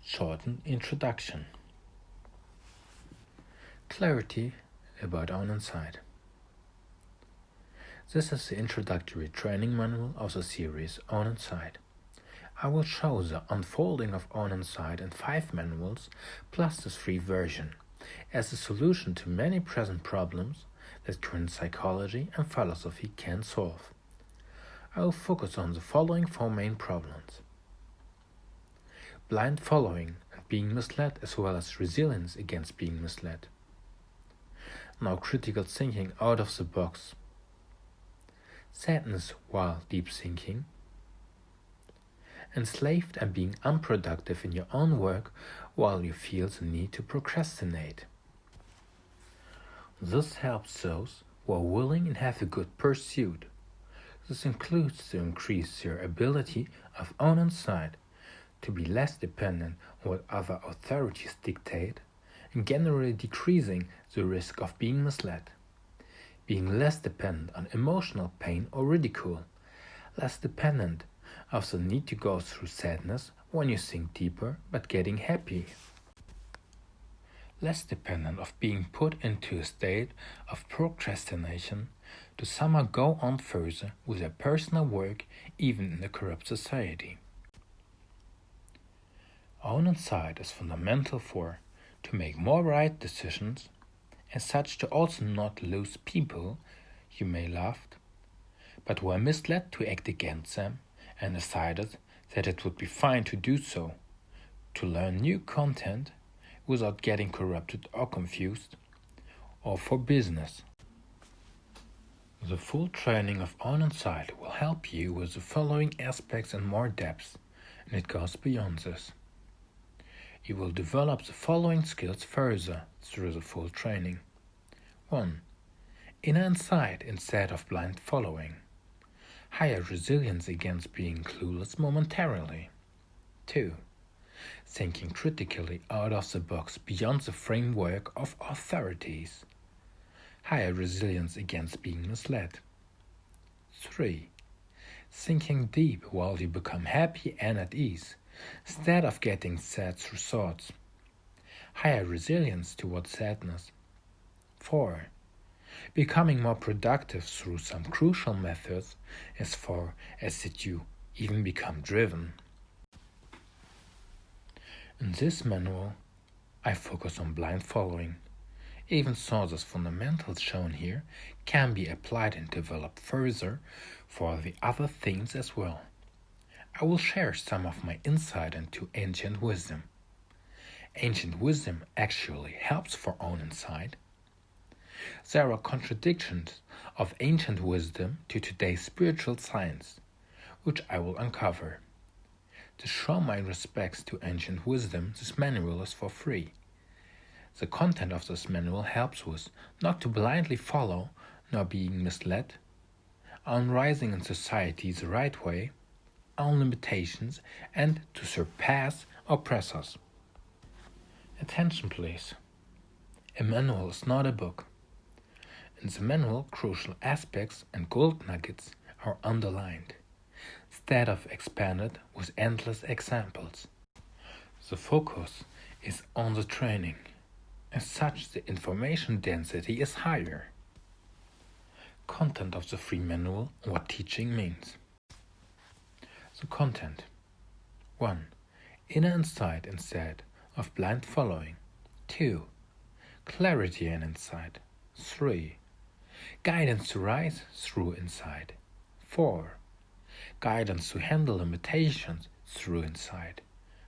Shortened introduction. Clarity about own insight. This is the introductory training manual of the series Own Insight. I will show the unfolding of Own Insight in 5 manuals plus this free version as a solution to many present problems that current psychology and philosophy can solve. I will focus on the following 4 main problems: blind following and being misled, as well as resilience against being misled. Now critical thinking out of the box. Sadness while deep thinking. Enslaved and being unproductive in your own work while you feel the need to procrastinate. This helps those who are willing and have a good pursuit. This includes to increase your ability of own insight, to be less dependent on what other authorities dictate, and generally decreasing the risk of being misled. Being less dependent on emotional pain or ridicule, less dependent of the need to go through sadness when you think deeper but getting happy. Less dependent of being put into a state of procrastination to somehow go on further with their personal work even in a corrupt society. Own insight is fundamental to make more right decisions, and such to also not lose people you may love, but who are misled to act against them and decided that it would be fine to do so, to learn new content without getting corrupted or confused, or for business. The full training of Own Insight will help you with the following aspects in more depth, and it goes beyond this. You will develop the following skills further through the full training. 1. Inner insight instead of blind following. Higher resilience against being clueless momentarily. 2. Thinking critically out of the box beyond the framework of authorities. Higher resilience against being misled. 3. Thinking deep while you become happy and at ease, instead of getting sad through thoughts. Higher resilience towards sadness. 4. Becoming more productive through some crucial methods as far as that you even become driven. In this manual, I focus on blind following. Even so, the fundamentals shown here can be applied and developed further for the other things as well. I will share some of my insight into ancient wisdom. Ancient wisdom actually helps for own insight. There are contradictions of ancient wisdom to today's spiritual science, which I will uncover. To show my respects to ancient wisdom, this manual is for free. The content of this manual helps us not to blindly follow nor being misled, on rising in society the right way, on limitations, and to surpass oppressors. Attention please. A manual is not a book. In the manual, crucial aspects and gold nuggets are underlined, instead of expanded with endless examples. The focus is on the training. As such, the information density is higher. Content of the free manual and what teaching means. The content. 1. Inner insight instead of blind following. 2. Clarity and insight. 3. Guidance to rise through insight. 4. Guidance to handle limitations through insight.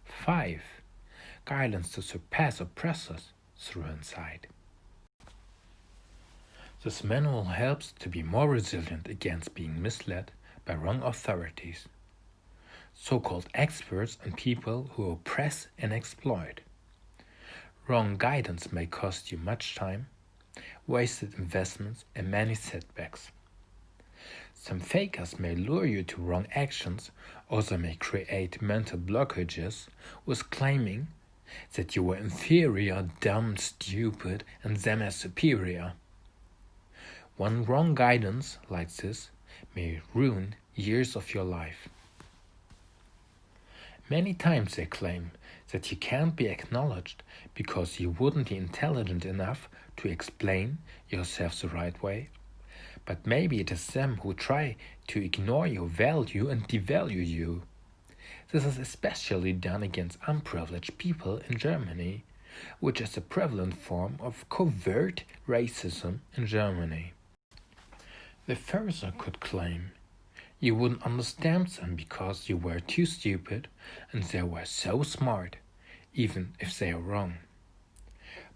5. Guidance to surpass oppressors through insight. This manual helps to be more resilient against being misled by wrong authorities, so-called experts and people who oppress and exploit. Wrong guidance may cost you much time, wasted investments, and many setbacks. Some fakers may lure you to wrong actions, or they may create mental blockages with claiming that you were inferior, dumb, stupid, and them as superior. One wrong guidance like this may ruin years of your life. Many times they claim that you can't be acknowledged because you wouldn't be intelligent enough to explain yourself the right way. But maybe it is them who try to ignore your value and devalue you. This is especially done against unprivileged people in Germany, which is a prevalent form of covert racism in Germany. They further could claim you wouldn't understand them because you were too stupid and they were so smart, even if they are wrong.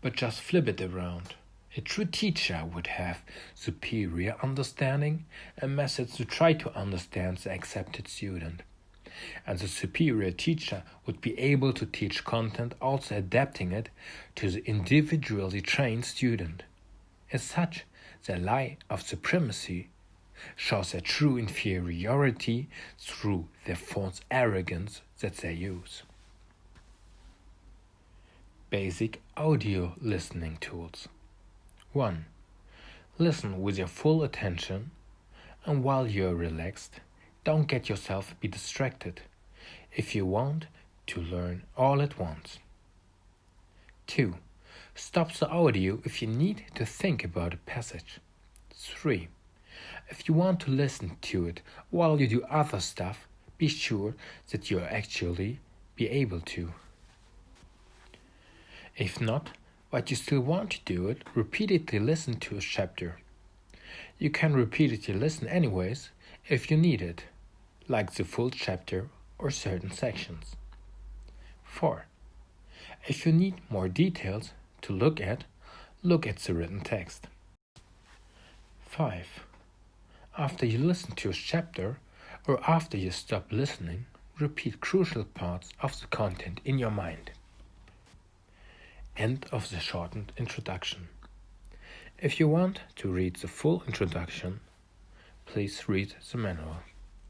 But just flip it around. A true teacher would have superior understanding and methods to try to understand the accepted student. And the superior teacher would be able to teach content also adapting it to the individually trained student. As such, their lie of supremacy shows their true inferiority through their false arrogance that they use. Basic audio listening tools. 1. Listen with your full attention, and while you're relaxed, don't get yourself be distracted if you want to learn all at once. 2. Stop the audio if you need to think about a passage. 3. If you want to listen to it while you do other stuff, be sure that you actually be able to. If not, but you still want to do it, repeatedly listen to a chapter. You can repeatedly listen anyways if you need it, like the full chapter or certain sections. 4. If you need more details to look at the written text. 5. After you listen to a chapter or after you stop listening, repeat crucial parts of the content in your mind. End of the shortened introduction. If you want to read the full introduction, please read the manual.